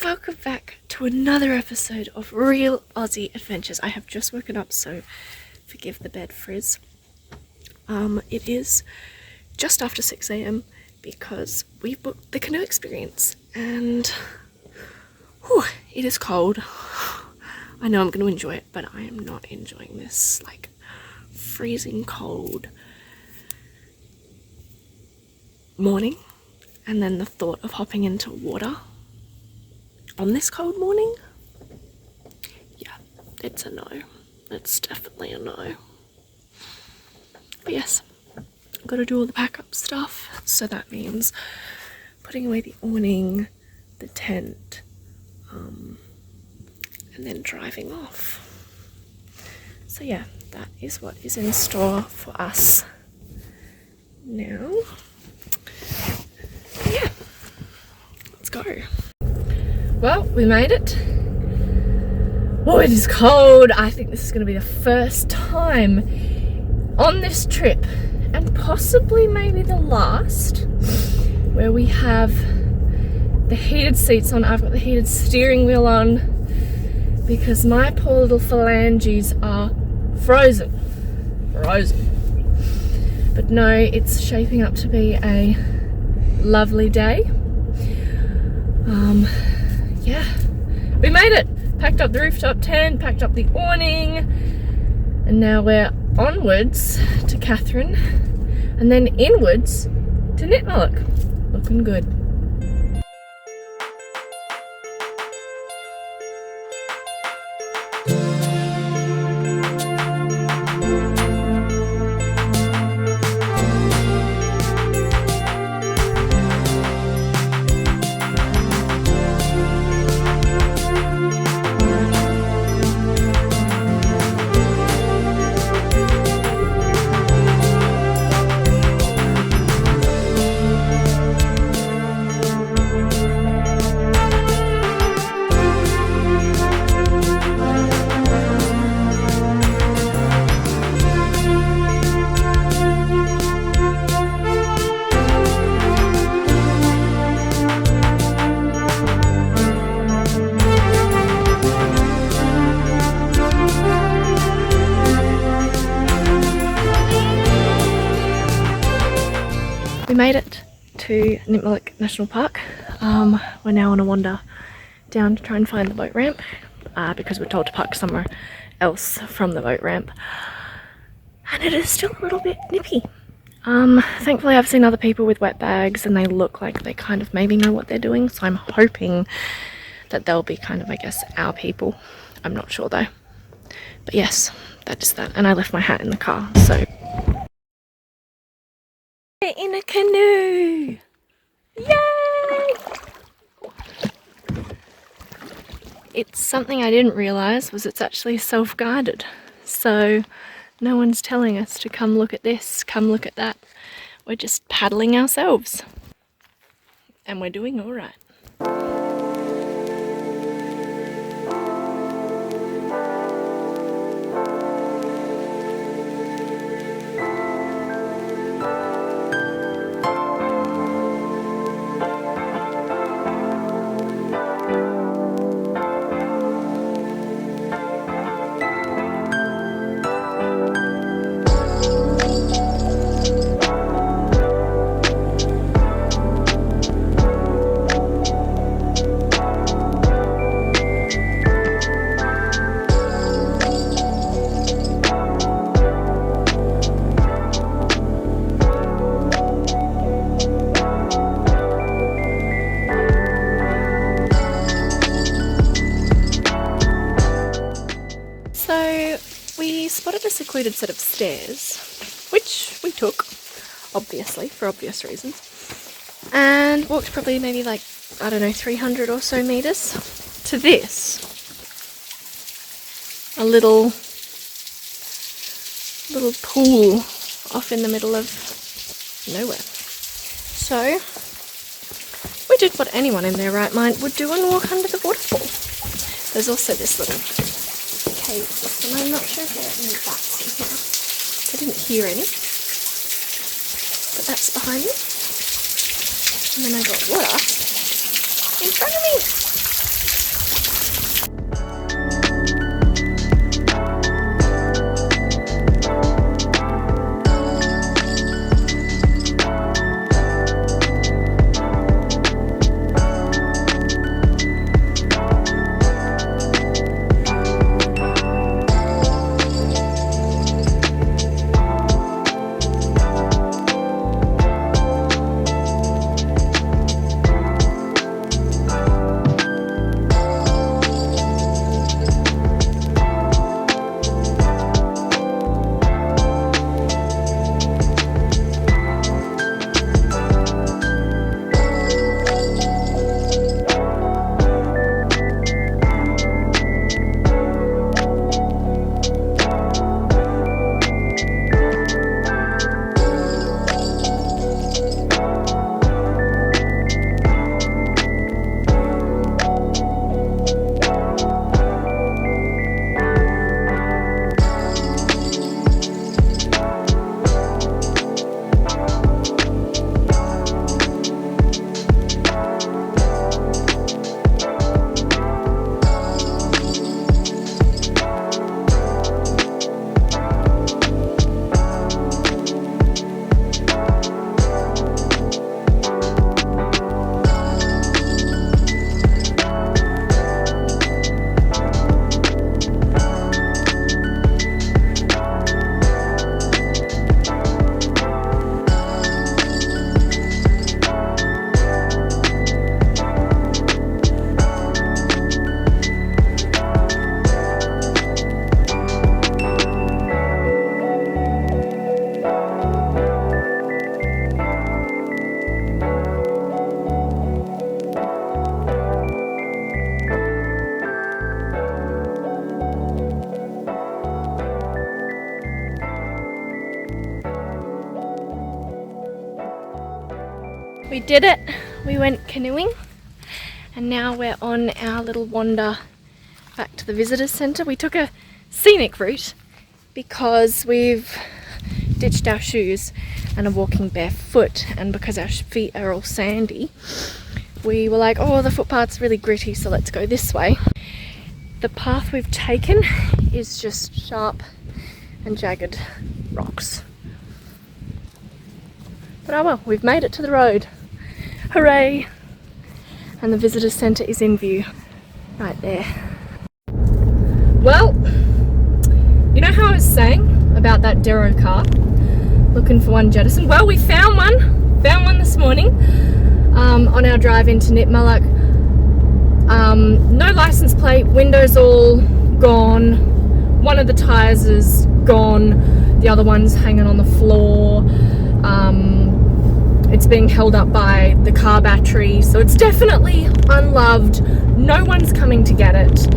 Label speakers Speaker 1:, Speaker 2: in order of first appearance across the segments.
Speaker 1: Welcome back to another episode of Real Aussie Adventures. I have just woken up, so forgive the bed frizz. It is just after 6 a.m. because we booked the canoe experience, and it is cold. I know I'm going to enjoy it, but I am not enjoying this like freezing cold morning, and then the thought of hopping into water on this cold morning, yeah, it's a no. It's definitely a no. But yes, I've got to do all the pack up stuff, so that means putting away the awning, the tent, and then driving off. So yeah, that is what is in store for us now. Yeah, let's go. Well, we made it. Oh, it is cold. I think this is going to be the first time on this trip, and possibly maybe the last, where we have the heated seats on. I've got the heated steering wheel on because my poor little phalanges are frozen. But no, it's shaping up to be a lovely day. Yeah, we made it. Packed up the rooftop tent, packed up the awning, and now we're onwards to Katherine, and then inwards to Nitmuluk. Looking good. We made it to Nitmuluk National Park. We're now on a wander down to try and find the boat ramp because we're told to park somewhere else from the boat ramp, and it is still a little bit nippy. Thankfully I've seen other people with wet bags and they look like they kind of maybe know what they're doing, so I'm hoping that they'll be kind of, I guess, our people. I'm not sure though. But yes, that is that. And I left my hat in the car, so in a canoe! Yay! It's something I didn't realise was it's actually self-guided. So no one's telling us to come look at this, come look at that. We're just paddling ourselves. And we're doing alright. So we spotted a secluded set of stairs, which we took, obviously, for obvious reasons, and walked probably maybe like, I don't know, 300 or so meters to this. A little pool off in the middle of nowhere. So we did what anyone in their right mind would do and walk under the waterfall. There's also this little cave system. I'm not sure if there are any bats in here. I didn't hear any, but that's behind me. And then I got water in front of me. We did it. We went canoeing and now we're on our little wander back to the visitor centre. We took a scenic route because we've ditched our shoes and are walking barefoot, and because our feet are all sandy, we were like, oh, the footpath's really gritty, so let's go this way. The path we've taken is just sharp and jagged rocks. But oh well, we've made it to the road. Hooray! And the visitor centre is in view right there. Well, you know how I was saying about that Darrow car? Looking for one jettisoned. Well, we found one this morning on our drive into Nitmuluk. No license plate, windows all gone, one of the tyres is gone, the other one's hanging on the floor. It's being held up by the car battery, so it's definitely unloved. No one's coming to get it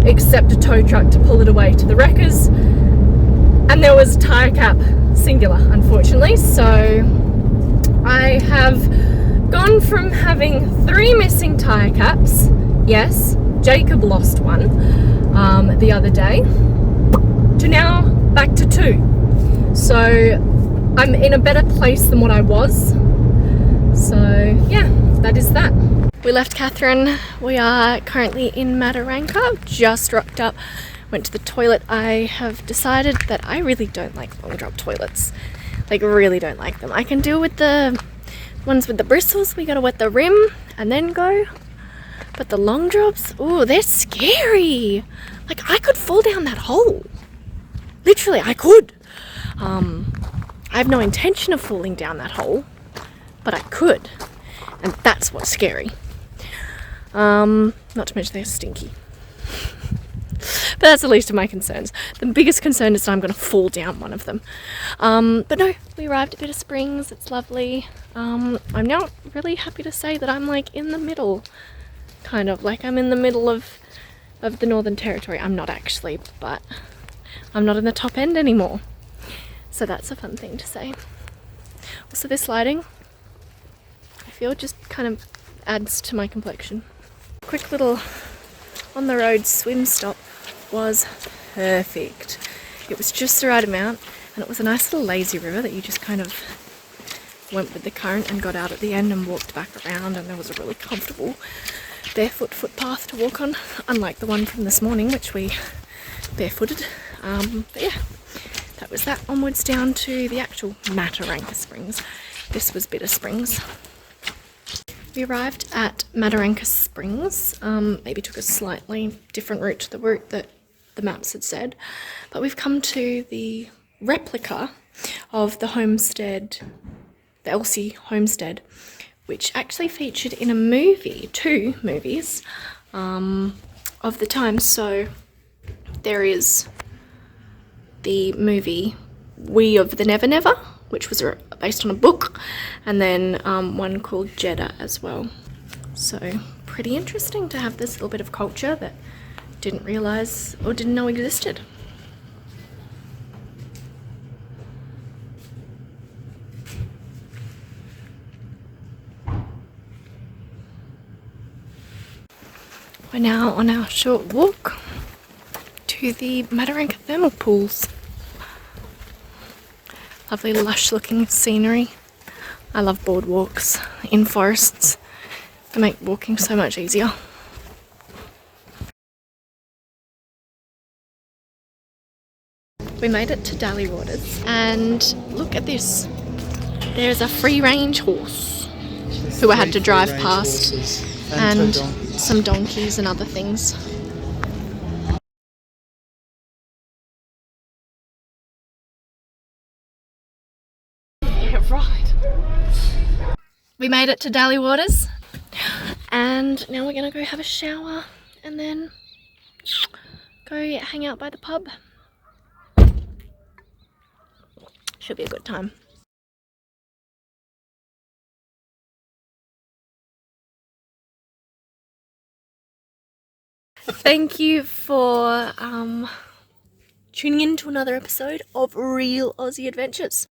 Speaker 1: except a tow truck to pull it away to the wreckers. And there was a tyre cap, singular, unfortunately. So I have gone from having 3 missing tyre caps. Yes, Jacob lost one the other day, to now back to 2. So I'm in a better place than what I was. So yeah, that is that. We left Katherine. We are currently in Mataranka. Just rocked up, went to the toilet. I have decided that I really don't like long drop toilets. Like, really don't like them. I can deal with the ones with the bristles. We gotta wet the rim and then go. But the long drops, ooh, they're scary. Like, I could fall down that hole. Literally, I could. I have no intention of falling down that hole, but I could. And that's what's scary. Not to mention they're stinky. But that's the least of my concerns. The biggest concern is that I'm going to fall down one of them. But no, we arrived at Bitter Springs. It's lovely. I'm now really happy to say that I'm like in the middle. Kind of like I'm in the middle of the Northern Territory. I'm not actually, but I'm not in the top end anymore. So that's a fun thing to say. Also, this lighting, I feel, just kind of adds to my complexion. Quick little on the road swim stop was perfect. It was just the right amount, and it was a nice little lazy river that you just kind of went with the current and got out at the end and walked back around, and there was a really comfortable barefoot footpath to walk on, unlike the one from this morning which we barefooted. But yeah, that was that. Onwards down to the actual Mataranka Springs. This was Bitter Springs. We arrived at Mataranka Springs. Maybe took a slightly different route to the route that the maps had said, but we've come to the replica of the homestead, the Elsie homestead, which actually featured in a movie, 2 movies of the time. So there is the movie We of the Never Never, which was based on a book, and then one called Jeddah as well. So pretty interesting to have this little bit of culture that didn't realise or didn't know existed. We're now on our short walk to the Mataranka thermal pools. Lovely lush looking scenery. I love boardwalks in forests. They make walking so much easier. We made it to Dally Waters, and look at this. There's a free range horse who I had to drive past, and some donkeys and other things. Yeah, right. We made it to Dally Waters, and now we're gonna go have a shower and then go hang out by the pub. Should be a good time. Thank you for tuning in to another episode of Real Aussie Adventures.